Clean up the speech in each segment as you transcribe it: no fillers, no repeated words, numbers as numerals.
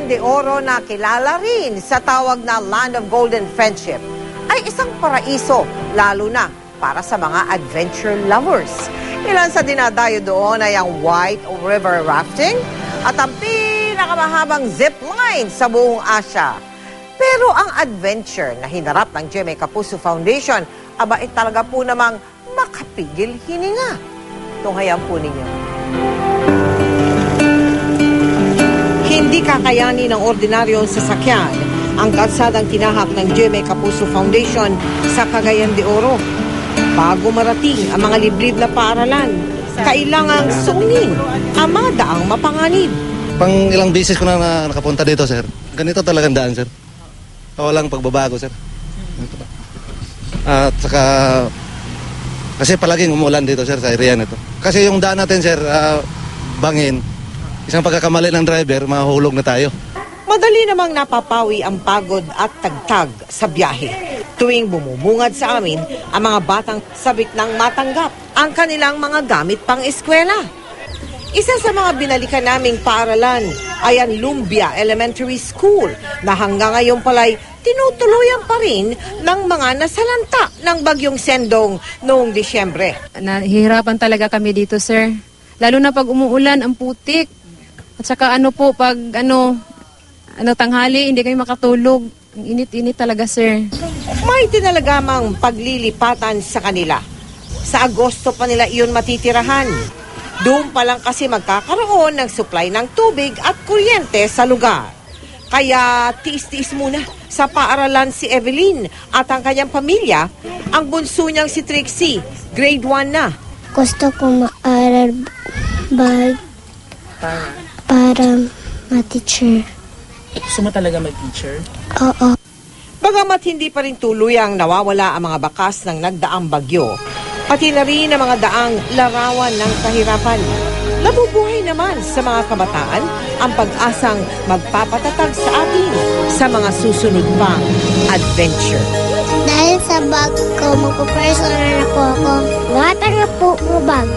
Cagayan de Oro na kilala rin sa tawag na Land of Golden Friendship ay isang paraiso, lalo na para sa mga adventure lovers. Ilan sa dinadayo doon ay ang White River Rafting at ang pinakamahabang zip line sa buong Asia. Pero ang adventure na hinarap ng GMA Kapuso Foundation, aba talaga po namang makapigil hininga. Tunghayan po ninyo. Hindi kakayanin ng ordinaryong sasakyan ang kalsadang tinahak ng GMA Kapuso Foundation sa Cagayan de Oro. Bago marating ang mga liblib na paaralan, kailangang sungin ang mga daang mapanganib. Pang ilang beses ko na nakapunta dito, sir. Ganito talagang daan, sir. Walang pagbabago, sir. At saka, kasi palaging umulan dito, sir, sa area nito. Kasi yung daan natin, sir, bangin. Isang pagkakamali ng driver, mahulog na tayo. Madali namang napapawi ang pagod at tagtag sa biyahe. Tuwing bumubungad sa amin, ang mga batang sabik ng matanggap ang kanilang mga gamit pang eskwela. Isa sa mga binalikan naming paaralan ay ang Lumbia Elementary School na hanggang ngayon pala'y tinutuluyan pa rin ng mga nasalanta ng bagyong Sendong noong Disyembre. Nahihirapan talaga kami dito, sir. Lalo na pag umuulan, ang putik. At saka pag tanghali, hindi kami makatulog. Ang init-init talaga, sir. May tinalagamang paglilipatan sa kanila. Sa Agosto pa nila iyon matitirahan. Doon pa lang kasi magkakaroon ng supply ng tubig at kuryente sa lugar. Kaya tiis-tiis muna sa paaralan si Evelyn at ang kanyang pamilya. Ang bunso niyang si Trixie, grade 1 na. Gusto ko maaral para ma-teacher. Gusto mo talaga mag-teacher? Oo. Bagamat hindi pa rin tuluyang nawawala ang mga bakas ng nagdaang bagyo, pati na rin ang mga daang larawan ng kahirapan. Nabubuhay naman sa mga kabataan ang pag-asang magpapatatag sa atin sa mga susunod pang adventure. Dahil sa bag ko, magpo-personal na po ako. Natanggap po mo bag.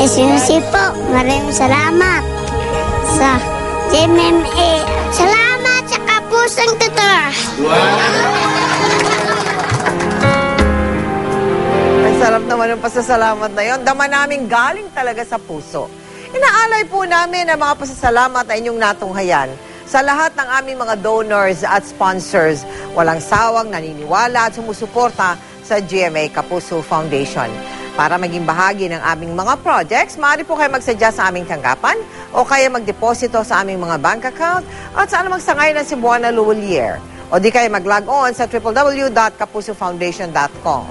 SUC po, maraming salamat sa GMA. Salamat sa Kapusong Tutor. Ang sarap naman ng pasasalamat na yon. Dama namin galing talaga sa puso. Inaalay po namin ang mga pasasalamat na inyong natunghayan sa lahat ng aming mga donors at sponsors. Walang sawang naniniwala at sumusuporta sa GMA Kapuso Foundation. Para maging bahagi ng aming mga projects, maaari po kayo magsadya sa aming tanggapan o kaya magdeposito sa aming mga bank account at sa anumang sangay ng Cebuana Luwalier. O di kayo mag-log on sa www.kapusofoundation.com.